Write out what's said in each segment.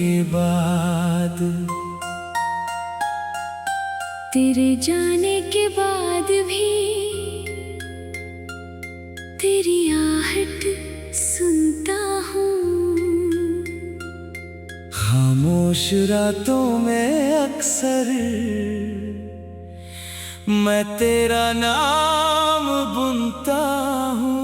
के बाद, तेरे जाने के बाद भी तेरी आहट सुनता हूँ। खामोश रातों में अक्सर मैं तेरा नाम बुनता हूँ।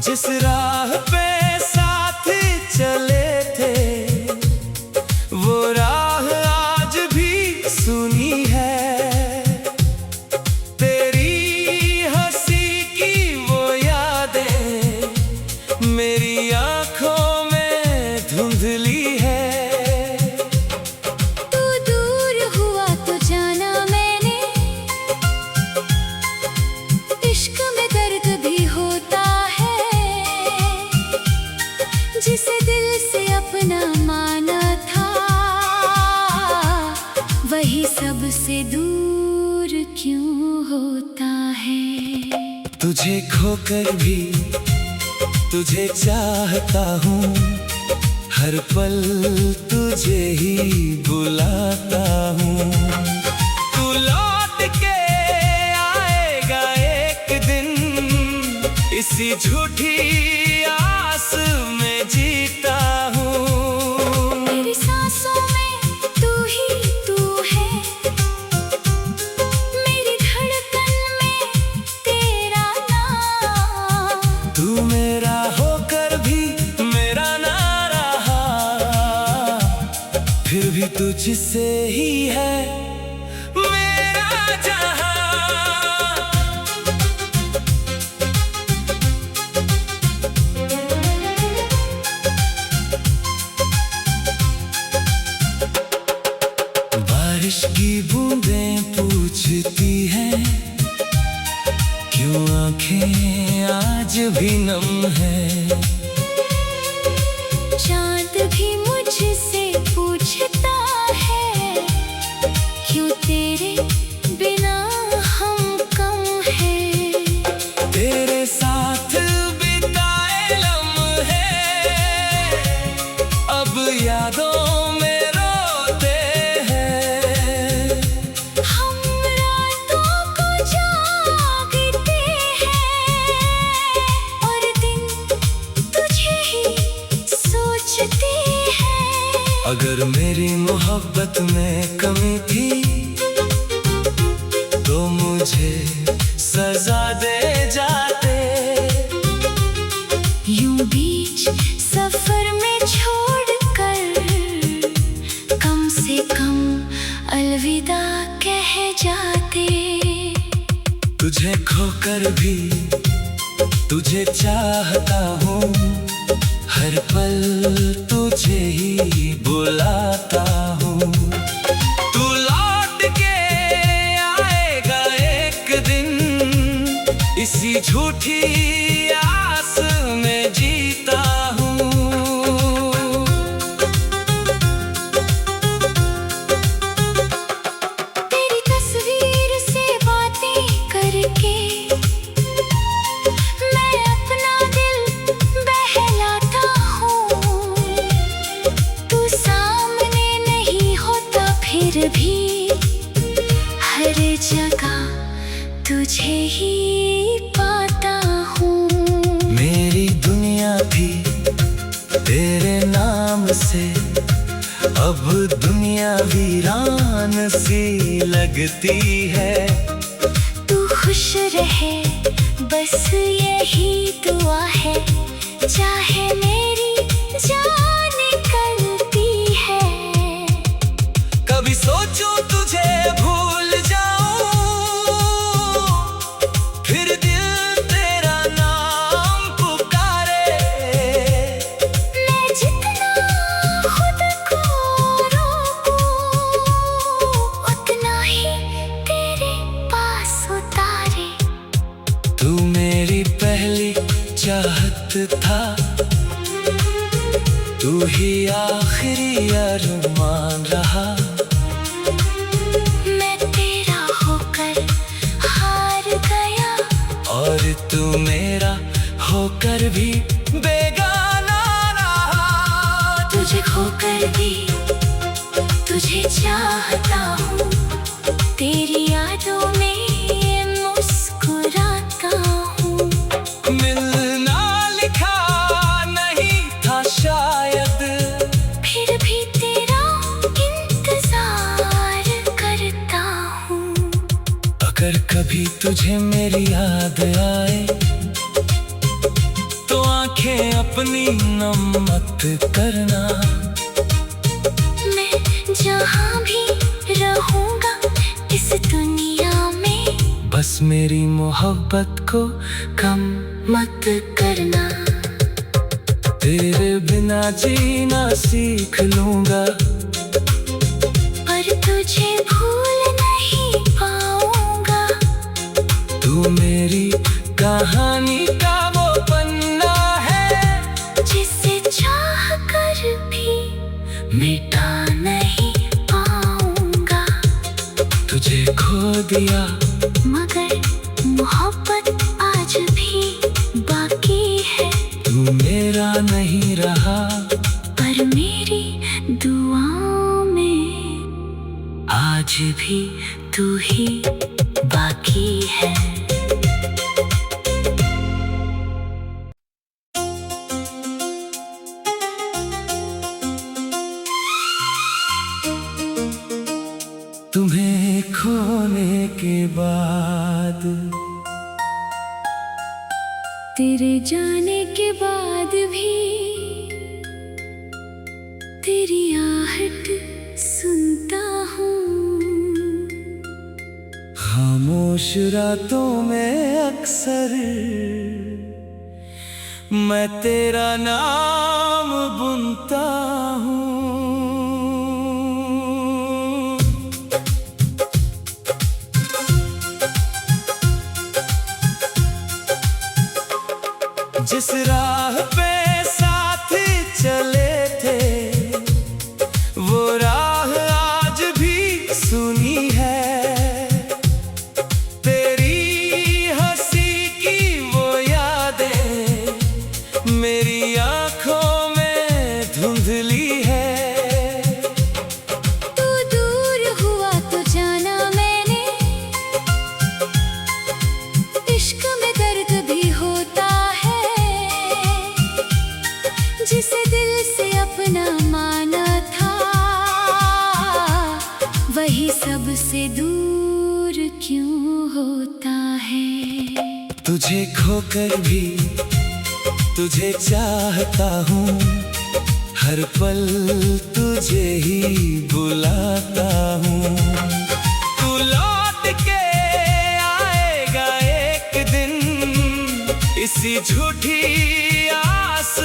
जिस राह पे साथ चले थे वो राह आज भी सुनी है। तेरी हंसी की वो यादें मेरी आंखों में धुंधली है। तू दूर हुआ तो जाना मैंने, इश्क में दर्द भी होता है। जिसे दिल से अपना माना था वही सबसे दूर क्यों होता है। तुझे खोकर भी तुझे चाहता हूँ, हर पल तुझे ही बुलाता हूँ। तू लौट के आएगा एक दिन, इसी झूठी आस में जीता हूँ। मेरी सांसों में तू ही तू है, मेरी धड़कन में तेरा नाम। तू मेरा होकर भी मेरा ना रहा, फिर भी तुझसे ही है मेरा जहां। बारिश की बूंदें पूछती हैं क्यों आंखें आज भी नम है। चांद भी मुझसे पूछता है क्यों तेरे बिना हम कम हैं। तेरे साथ बिताए लम्हे अब यादों में रोते हैं। हम रातों को जागते हैं और दिन तुझे ही सोचते हैं। अगर मेरी मोहब्बत में कमी थी तो मुझे सजा दे जाते। यूं बीच सफर में छोड़कर कम से कम अलविदा कह जाते। तुझे खोकर भी तुझे चाहता हूँ, हर पल तुझे ही बुलाता हूँ। तू लौट के आएगा एक दिन, इसी झूठी आस में जीता हूँ। तेरी तस्वीर से बातें करके मैं अपना दिल बहलाता हूँ। तू सामने नहीं होता फिर भी हर जगह तुझे ही पाता हूँ। मेरी दुनिया भी तेरे नाम से अब दुनिया वीरान सी लगती है। तू खुश रहे बस यही दुआ है, चाहे मेरी जान निकलती है। कभी सोचूं तुझे भूल जाऊं, फिर दिल तेरा नाम पुकारे। मैं जितना खुद को रोकूं उतना ही तेरे पास उतारे। तू मेरी पहली चाहत था, तू ही आखिरी अरमान रहा। मैं तेरा होकर खोकर भी बेगाना रहा। तुझे खोकर भी तुझे चाहता हूँ, तेरी यादों में मुस्कुराता हूँ। मिलना लिखा नहीं था शायद, फिर भी तेरा इंतजार करता हूँ। अगर कभी तुझे मेरी याद आए तो आंखें अपनी नम मत करना। मैं जहाँ भी रहूँगा इस दुनिया में, बस मेरी मोहब्बत को कम मत करना। तेरे बिना जीना सीख लूंगा, पर तुझे भूल नहीं पाऊंगा। तू मेरी कहानी का वो पन्ना है, जिसे चाह कर भी मिटा नहीं पाऊंगा। तुझे खो दिया मगर मोहब्बत आज भी बाकी है। तू मेरा नहीं रहा, पर मेरी दुआओं में आज भी तू ही बाकी है। तुम्हें खोने के बाद, तेरे जाने के बाद भी तेरी आहट सुनता हूँ। खामोश रातों में अक्सर मैं तेरा नाम बुनता हूँ। जिस राह पे साथ चले थे, वो राह आज भी सुनी है। तेरी हंसी की वो यादें मेरी आंखों में धुंधली है। तू दूर हुआ तो जाना मैंने, इश्क में दर्द भी होता है। जिसे दिल से अपना माना था, वही सबसे दूर क्यों होता है। तुझे खोकर भी तुझे चाहता हूँ, हर पल तुझे ही बुलाता हूँ। तू लौट के आएगा एक दिन, इसी झूठी आस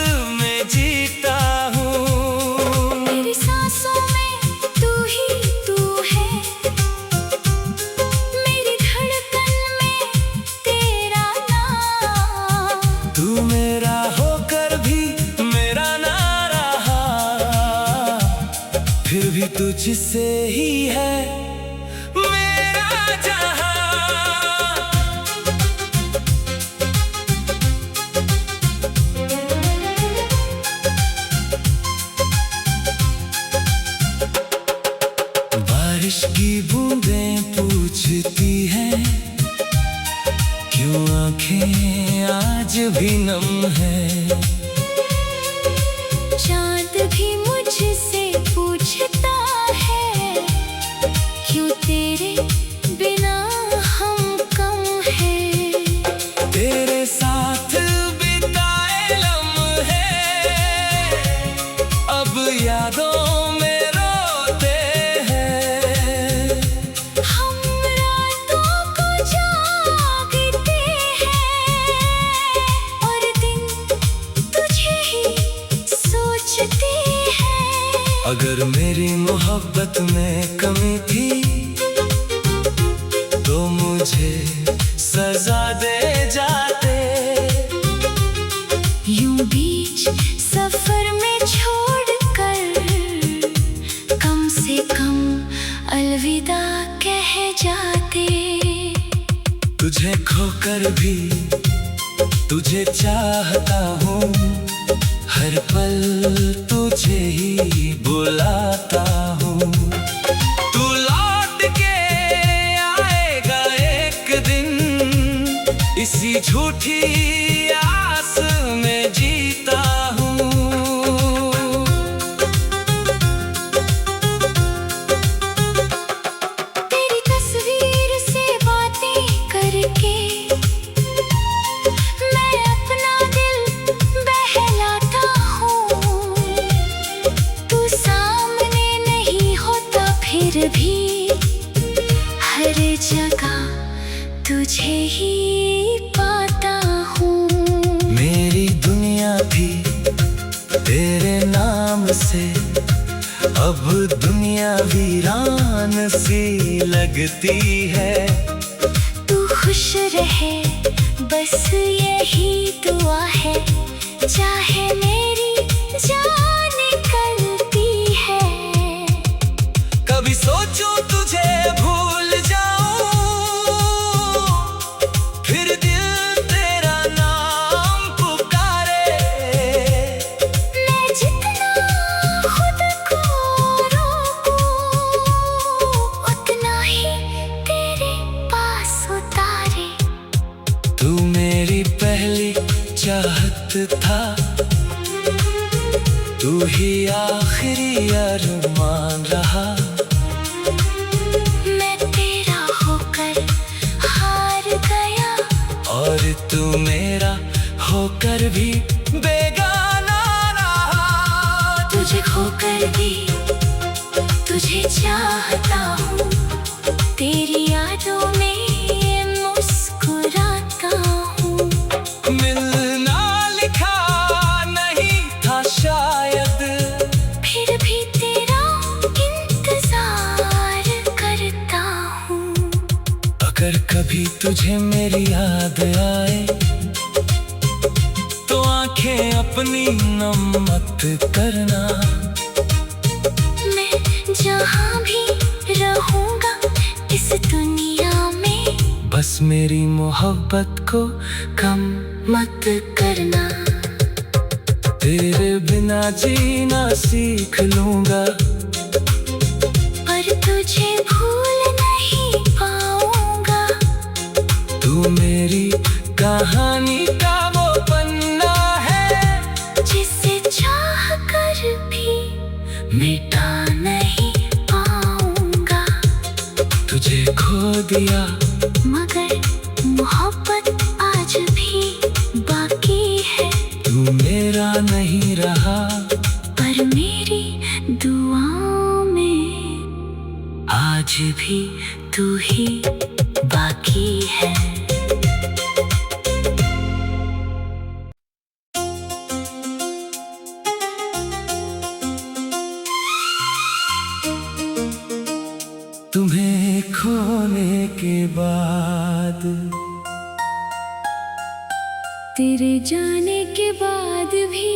में जीता हूँ। मेरी सांसों में तू ही तू है, मेरी धड़कन में तेरा नाम। तू मेरा होकर भी मेरा ना रहा, फिर भी तुझसे ही है मेरा जहां। बारिश की बूंदें पूछती हैं, क्यों आंखें आज भी नम है। चांद भी मुझसे पूछता है, क्यों तेरे बिना हम कम हैं। तेरे साथ बिताए लम्हे अब यादों में रोते हैं। हम रातों को जागते हैं, और दिन तुझे ही सोचते हैं। अगर मेरी मोहब्बत में कमी थी तो मुझे सजा दे जाते। यूं बीच सफर में छोड़कर कम से कम अलविदा कह जाते। तुझे खोकर भी तुझे चाहता हूँ, हर पल तुझे ही बुलाता हूँ। तू लौट के आएगा एक दिन, इसी झूठी आस में जीता हूँ। तेरी तस्वीर से बातें करके मैं अपना दिल बहलाता हूँ। तू सामने नहीं होता फिर भी हर जगह तुझे ही पाता हूँ। मेरी दुनिया थी तेरे नाम से, अब दुनिया वीरान सी लगती है। तू खुश रहे बस यही दुआ है, चाहे मेरी जान निकलती है। कभी सोचूं तुझे भूल जाऊं, फिर दिल तेरा नाम पुकारे। मैं जितना खुद को रोकूं, उतना ही तेरे पास उतारे। तू मेरी पहली चाहत था, तू ही आखिरी अरमान रहा। मैं तेरा होकर हार गया, और तू मेरा होकर भी बेगाना रहा। तुझे खोकर भी तुझे चाहता हूँ। तेरी यादों में मुस्कुराता हूँ। मिलना लिखा नहीं था शायद, फिर भी तेरा इंतजार करता हूँ। अगर कभी तुझे मेरी याद आए, तो आंखें अपनी नम मत करना। मैं जहाँ भी रहूँगा इस दुनिया में, बस मेरी मोहब्बत को कम मत करना। तेरे बिना जीना सीख लूंगा, पर तुझे भूल नहीं पाऊंगा। तू मेरी कहानी का वो पन्ना है, जिसे चाह कर भी मिटा नहीं पाऊंगा। तुझे खो दिया मगर मोहब्बत आज भी बाकी है। तू मेरा नहीं रहा, पर मेरी दुआओं में आज भी तू ही बाकी है। तुम्हें खोने के बाद, तेरे जाने के बाद भी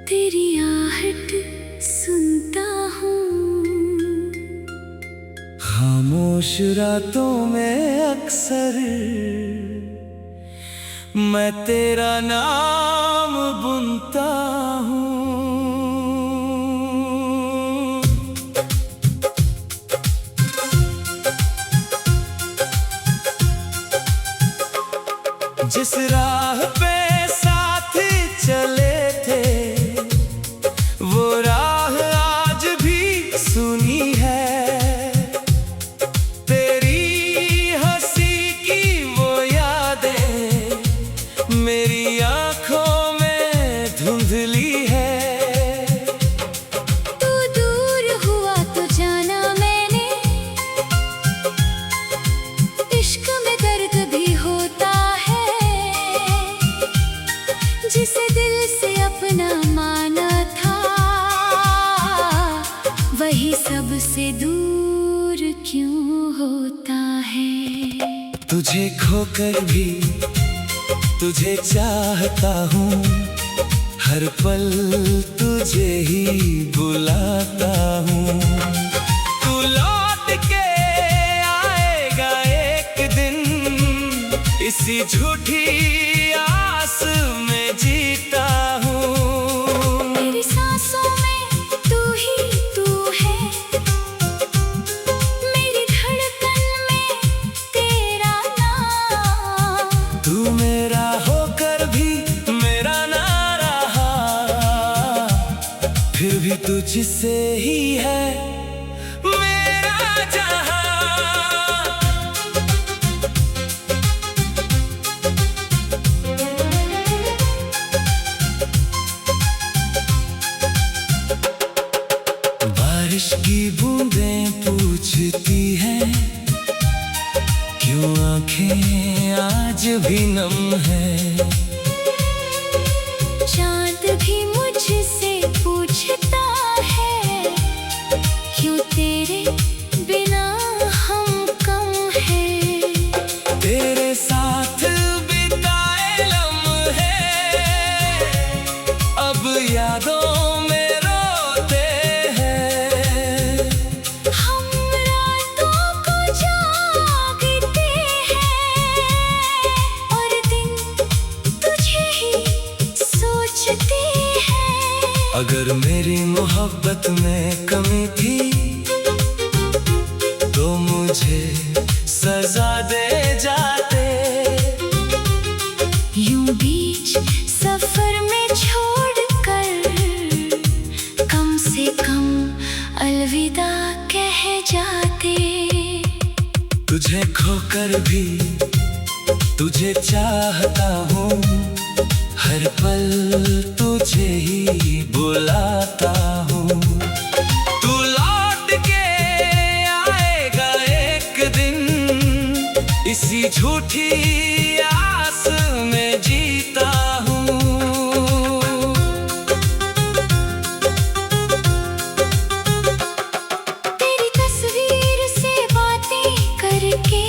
तेरी आहट सुनता हूँ। खामोश रातों में अक्सर मैं तेरा नाम बुनता हूँ। जिस राह पे साथ चले थे, वो राह आज भी सुनी है। तेरी हंसी की वो यादें मेरी आंखों में धुंधली है। तू दूर हुआ तो जाना मैंने, इश्क में दर्द भी होता है। जिसे दिल से अपना माना था, वही सबसे दूर क्यों होता है। तुझे खोकर भी तुझे चाहता हूँ, हर पल तुझे ही बुलाता हूँ। तू लौट के आएगा एक दिन, इसी झूठी आस में जीता हूँ। मेरी सांसों में तू ही तू है, मेरी धड़कन में तेरा नाम। तू मेरा होकर भी मेरा ना रहा, फिर भी तुझसे ही है मेरा जहां। बारिश की बूंदें पूछती हैं, क्यों आंखें आज भी नम है। चांद भी मुझसे पूछता है, क्यों तेरे बिना हम कम हैं। तेरे साथ बिताए लम्हे अब यादों में रोते हैं। हम रातों को जागते हैं और दिन तुझे ही सोचते हैं। अगर मेरी मोहब्बत में कमी थी तो मुझे सजा दे जाते। यूं बीच सफर में छोड़कर कम से कम अलविदा कह जाते। तुझे खोकर भी तुझे चाहता हूँ, हर पल तुझे ही बुलाता हूँ। तू लौट के आएगा एक दिन, इसी झूठी आस में जीता हूँ। तेरी तस्वीर से बातें करके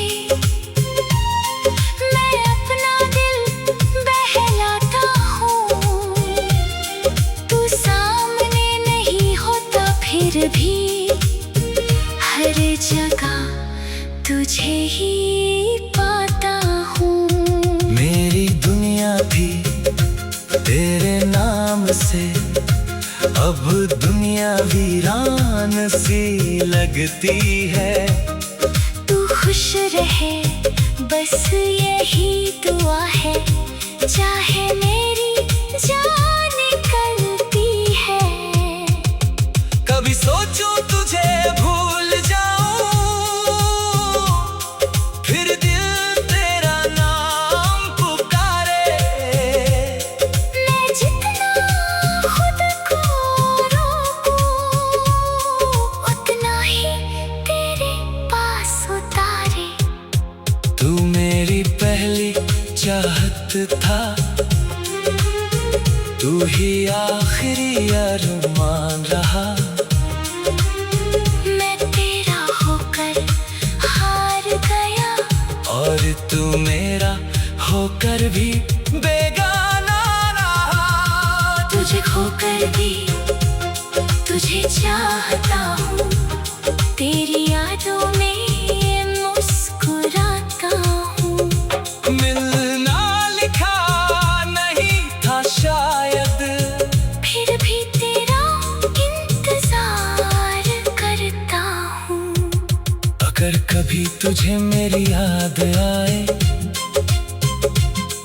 मैं अपना दिल बहलाता हूँ। तू सामने नहीं होता फिर भी हर जगह तुझे ही पाता हूँ। मेरी दुनिया भी तेरे नाम से अब दुनिया वीरान सी लगती है। तू खुश रहे बस यही दुआ है, चाहे मेरी जान निकलती है। कभी सोचूं तुझे भूल जाऊं, फिर दिल तेरा नाम पुकारे। मैं जितना खुद को रोकूं, उतना ही तेरे पास उतारे। तू मेरी पहली चाहत था, तू ही आखिरी अरमान रहा। मैं तेरा होकर हार गया और तू मेरा होकर भी बेगाना रहा। तुझे खोकर भी तुझे चाहता हूँ, तेरी यादों में मुस्कुराता हूँ। मिलना लिखा नहीं था शायद, फिर भी तेरा इंतजार करता हूँ। अगर कभी तुझे मेरी याद आए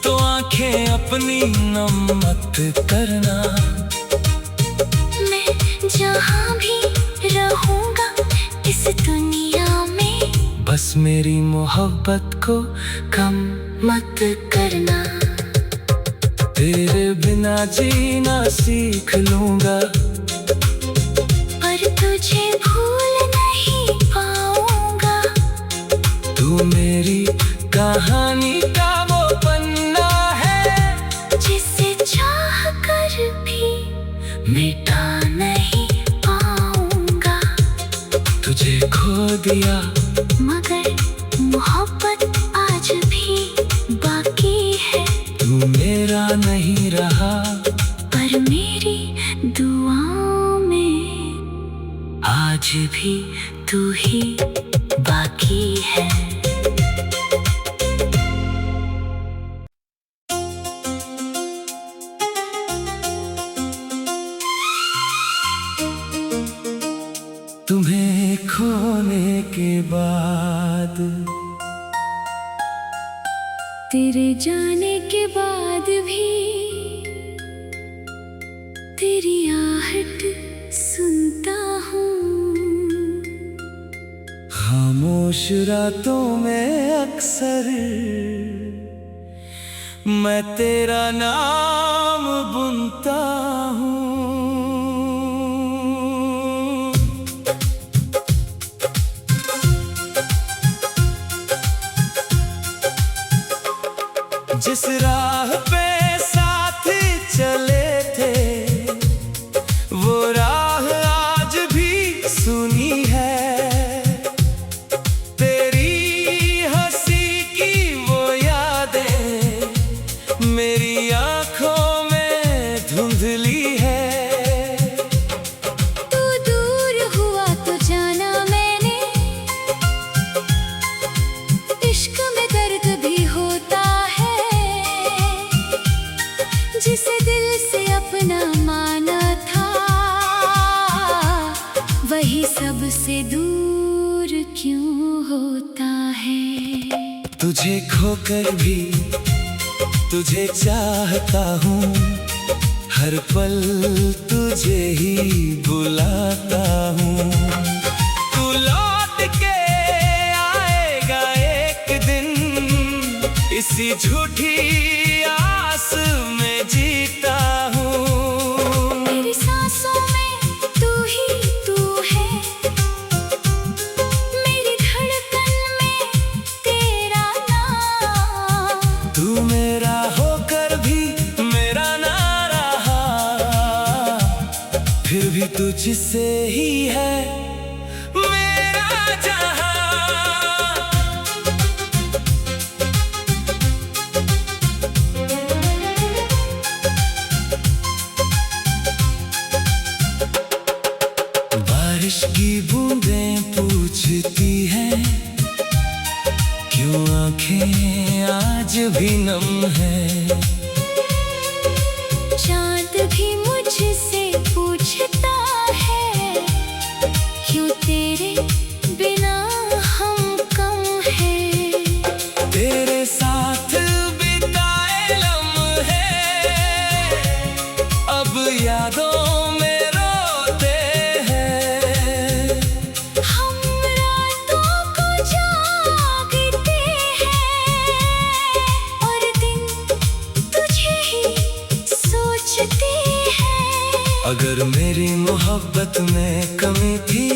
तो आंखें अपनी नम मत करना। मैं जहाँ भी रहूँगा इस दुनिया में, बस मेरी मोहब्बत को कम मत करना। तेरे बिना जीना सीख लूंगा, पर तुझे भूल नहीं पाऊंगा। तू मेरी कहानी का वो पन्ना है, जिसे चाह कर भी मिटा नहीं पाऊंगा। तुझे खो दिया मगर मोहब्बत आज भी बाकी है। तू मेरा नहीं रहा, पर मेरी दुआओं में आज भी तू ही बाकी है। तेरे जाने के बाद भी तेरी आहट सुनता हूँ। खामोश रातों में अक्सर मैं तेरा नाम बुनता हूँ। जिस राह पे साथ चले थे वो राह आज भी सुनी है। तेरी हंसी की वो यादें मेरी आंखों में धुंधली है। तू दूर हुआ तो जाना मैंने, इश्क में दर्द भी होता है। जिसे दिल से अपना माना था वही सबसे दूर क्यों होता है। तुझे खोकर भी तुझे चाहता हूँ, हर पल तुझे ही बुलाता हूँ। तू लौट के आएगा एक दिन, इसी झूठी आस में जीता हूँ। मेरी सांसों में तू ही तू है, मेरी धड़कन में तेरा नाम। तू मेरा होकर भी मेरा ना रहा, फिर भी तुझसे ही है मेरा जहां। बारिश की बूंदें पूछती हैं क्यों आंखें आज भी नम है। चांद भी मुझसे पूछता है क्यों तेरे बिना हम कम हैं। तेरे साथ बिताए लम्हे अब यादों में रोते हैं। हम रातों को जागते हैं और दिन तुझे ही सोचते हैं। अगर मेरी मोहब्बत में कमी थी